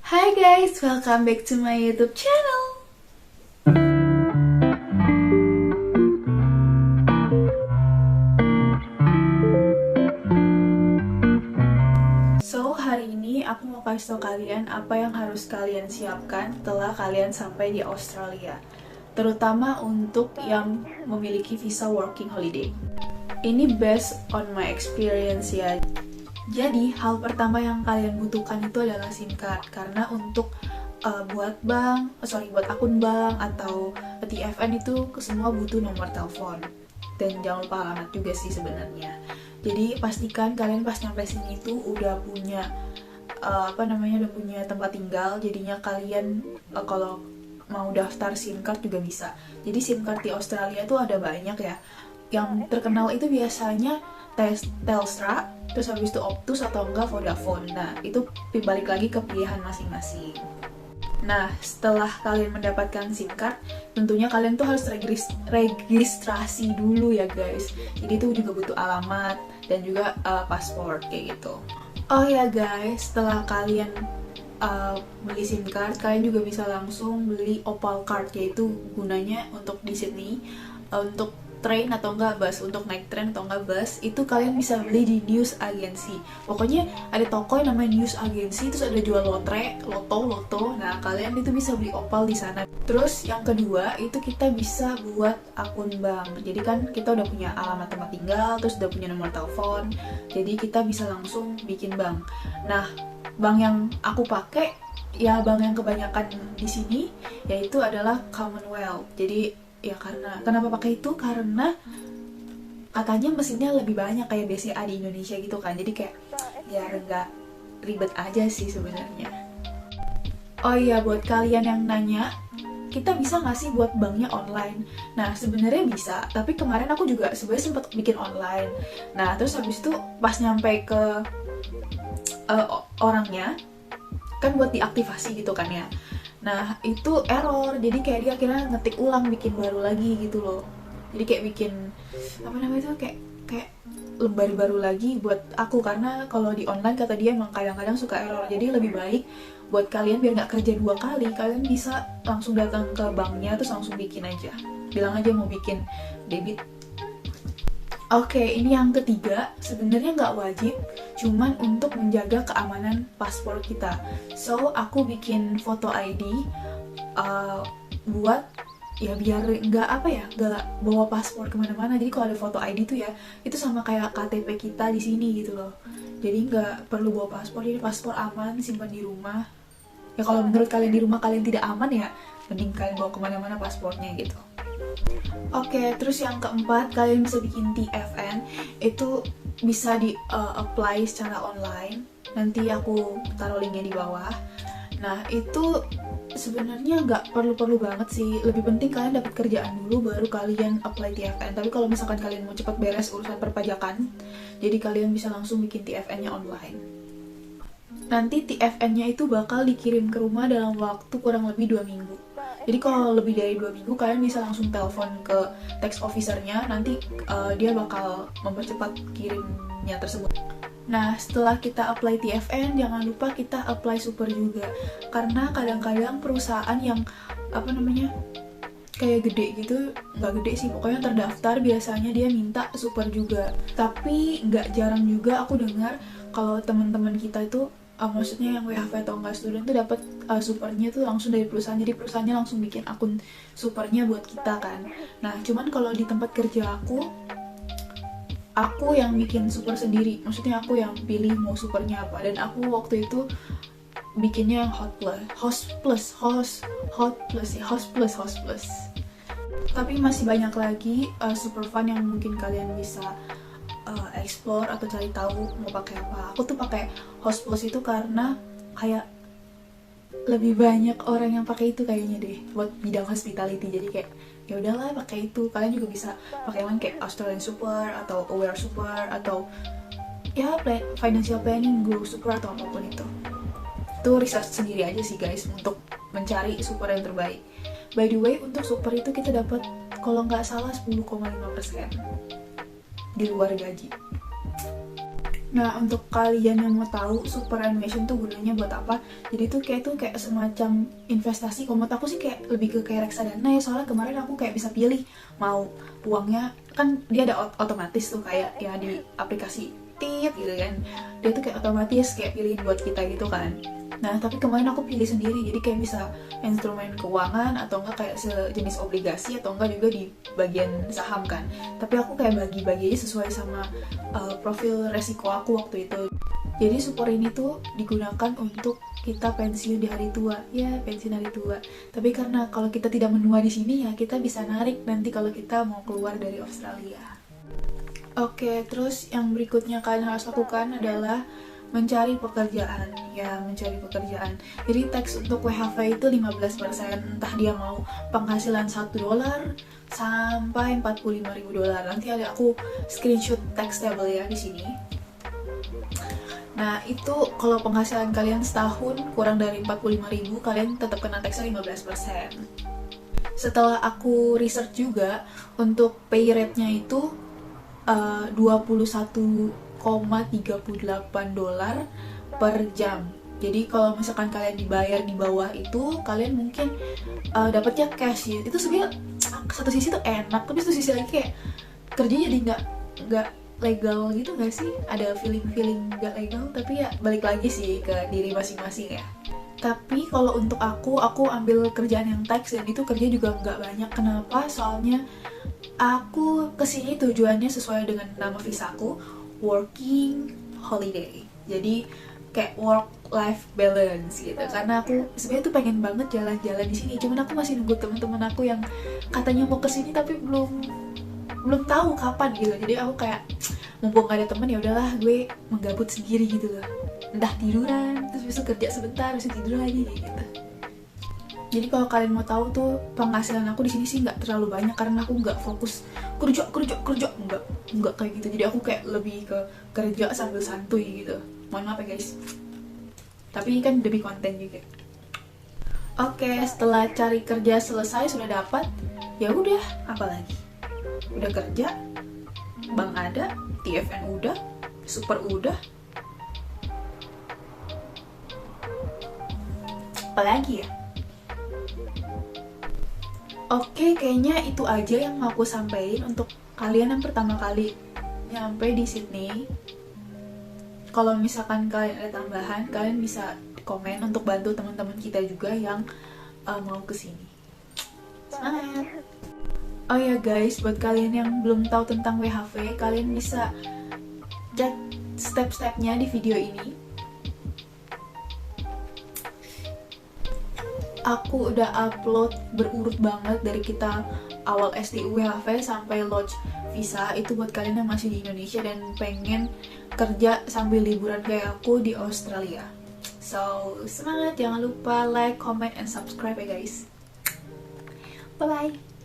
Hi guys, welcome back to my YouTube channel. So, hari ini aku mau kasih tau kalian apa yang harus kalian siapkan setelah kalian sampai di Australia. Terutama untuk yang memiliki visa working holiday. Ini based on my experience ya. Jadi, hal pertama yang kalian butuhkan itu adalah SIM card. Karena untuk buat akun bank atau TFN itu semua butuh nomor telepon. Dan jangan lupa alamat juga sih sebenarnya. Jadi pastikan kalian pas nyampe sini itu udah punya udah punya tempat tinggal. Jadinya kalian kalau mau daftar SIM card juga bisa. Jadi SIM card di Australia tuh ada banyak ya. Yang terkenal itu biasanya Telstra, terus habis itu Optus atau enggak Vodafone. Nah, itu balik lagi ke pilihan masing-masing. Nah, setelah kalian mendapatkan SIM card, tentunya kalian tuh harus registrasi dulu ya guys. Jadi itu juga butuh alamat dan juga paspor kayak gitu. Oh ya guys, setelah kalian beli SIM card, kalian juga bisa langsung beli Opal card, yaitu gunanya untuk di Sydney untuk train atau enggak bus, untuk naik train atau enggak bus, itu kalian bisa beli di news agency. Pokoknya ada toko yang namanya news agency, terus ada jual loto. Nah, kalian itu bisa beli opal di sana. Terus yang kedua, itu kita bisa buat akun bank. Jadi kan kita udah punya alamat tempat tinggal, terus udah punya nomor telepon. Jadi kita bisa langsung bikin bank. Nah, bank yang aku pakai ya bank yang kebanyakan di sini yaitu adalah Commonwealth. Jadi ya kenapa pakai itu, karena katanya mesinnya lebih banyak kayak BCA di Indonesia gitu kan, jadi kayak biar nggak ribet aja sih sebenarnya. Oh iya, buat kalian yang nanya kita bisa nggak sih buat banknya online? Nah, sebenarnya bisa, tapi kemarin aku juga sebenarnya sempat bikin online. Nah, terus habis itu pas nyampe ke orangnya kan buat diaktifasi gitu kan ya. Nah, itu error, jadi kayak dia akhirnya ngetik ulang, bikin baru lagi gitu loh. Jadi kayak bikin kayak lembar baru lagi buat aku, karena kalau di online kata dia emang kadang-kadang suka error. Jadi lebih baik buat kalian biar nggak kerja 2 kali, kalian bisa langsung datang ke banknya terus langsung bikin aja. Bilang aja mau bikin debit. Oke, ini yang ketiga, sebenarnya nggak wajib, cuman untuk menjaga keamanan paspor kita. So, aku bikin foto ID buat ya biar nggak bawa paspor kemana-mana. Jadi kalau ada foto ID tuh ya, itu sama kayak KTP kita di sini gitu loh. Jadi nggak perlu bawa paspor, jadi paspor aman, simpan di rumah. Ya kalau menurut kalian di rumah kalian tidak aman ya, mending kalian bawa kemana-mana paspornya gitu. Oke, terus yang keempat, kalian bisa bikin TFN. Itu bisa di-apply secara online. Nanti aku taruh linknya di bawah. Nah, itu sebenarnya nggak perlu-perlu banget sih. Lebih penting kalian dapat kerjaan dulu, baru kalian apply TFN. Tapi kalau misalkan kalian mau cepat beres urusan perpajakan, jadi kalian bisa langsung bikin TFN-nya online. Nanti TFN-nya itu bakal dikirim ke rumah dalam waktu kurang lebih 2 minggu. Jadi kalau lebih dari 2 minggu, kalian bisa langsung telepon ke tax officer-nya, nanti dia bakal mempercepat kirimnya tersebut. Nah, setelah kita apply TFN, jangan lupa kita apply super juga. Karena kadang-kadang perusahaan yang kayak gede gitu, nggak gede sih, pokoknya terdaftar, biasanya dia minta super juga. Tapi nggak jarang juga aku dengar kalau teman-teman kita itu maksudnya yang WHV atau enggak student tuh dapat supernya tuh langsung dari perusahaan, jadi perusahaannya langsung bikin akun supernya buat kita kan. Nah, cuman kalau di tempat kerja aku yang bikin super sendiri, maksudnya aku yang pilih mau supernya apa, dan aku waktu itu bikinnya yang host plus. Tapi masih banyak lagi super fun yang mungkin kalian bisa explore atau cari tahu mau pakai apa. Aku tuh pakai Host Plus itu karena kayak lebih banyak orang yang pakai itu kayaknya deh buat bidang hospitality. Jadi kayak ya udahlah pakai itu. Kalian juga bisa pakai yang kayak Australian Super atau Aware Super atau ya financial planning, Grow Super atau apapun itu. Itu research sendiri aja sih guys untuk mencari super yang terbaik. By the way, untuk super itu kita dapat kalau nggak salah 10,5% di luar gaji. Nah, untuk kalian yang mau tahu superannuation tuh gunanya buat apa, jadi tuh kayak semacam investasi. Kalau menurut aku sih kayak lebih ke kayak reksadana ya, soalnya kemarin aku kayak bisa pilih mau uangnya, kan dia ada otomatis tuh kayak ya di aplikasi tit gitu kan, dia tuh kayak otomatis kayak pilihin buat kita gitu kan. Nah, tapi kemarin aku pilih sendiri, jadi kayak bisa instrumen keuangan atau enggak kayak sejenis obligasi atau enggak juga di bagian saham kan. Tapi aku kayak bagi-bagi aja sesuai sama profil resiko aku waktu itu. Jadi super ini tuh digunakan untuk kita pensiun di hari tua, ya pensiun hari tua. Tapi karena kalau kita tidak menua di sini ya kita bisa narik nanti kalau kita mau keluar dari Australia. Oke, terus yang berikutnya kalian harus lakukan adalah mencari pekerjaan. Ya, mencari pekerjaan. Jadi tax untuk WHV itu 15%, entah dia mau penghasilan $1 sampai $45.000. Nanti ada aku screenshot tax table ya di sini. Nah, itu kalau penghasilan kalian setahun kurang dari 45.000, kalian tetap kena taxnya 15%. Setelah aku research juga, untuk pay rate-nya itu $21,38 per jam. Jadi kalau misalkan kalian dibayar di bawah itu, kalian mungkin dapatnya cash ya. Itu sebenarnya satu sisi tuh enak, tapi satu sisi lagi kayak kerjanya jadi nggak legal gitu nggak sih? Ada feeling nggak legal, tapi ya balik lagi sih ke diri masing-masing ya. Tapi kalau untuk aku ambil kerjaan yang tax dan itu kerja juga nggak banyak. Kenapa? Soalnya aku kesini tujuannya sesuai dengan nama visaku, working holiday. Jadi kayak work life balance gitu. Karena aku sebenarnya tuh pengen banget jalan-jalan di sini. Cuman aku masih nunggu teman-teman aku yang katanya mau kesini tapi belum tahu kapan gitu. Jadi aku kayak mumpung gak ada teman ya udahlah gue menggabut sendiri gitu loh. Entah tiduran, terus besok kerja sebentar, besok tidur lagi gitu. Jadi kalau kalian mau tahu tuh penghasilan aku di sini sih nggak terlalu banyak karena aku nggak fokus kerja nggak kayak gitu. Jadi aku kayak lebih ke kerja sambil santuy gitu. Mohon maaf ya guys. Tapi ini kan demi konten juga. Oke, setelah cari kerja selesai sudah dapat, ya udah apa lagi? Udah kerja, bank ada, TFN udah, super udah. Apa lagi ya? Oke, kayaknya itu aja yang mau aku sampaikan untuk kalian yang pertama kali nyampe di Sydney. Kalau misalkan kalian ada tambahan, kalian bisa komen untuk bantu teman-teman kita juga yang mau kesini. Semangat! Oh ya guys, buat kalian yang belum tahu tentang WHV, kalian bisa cek step-stepnya di video ini. Aku udah upload berurut banget dari kita awal STU WHV sampai lodge visa. Itu buat kalian yang masih di Indonesia dan pengen kerja sambil liburan kayak aku di Australia. So, semangat, jangan lupa like, comment, and subscribe ya guys. Bye-bye!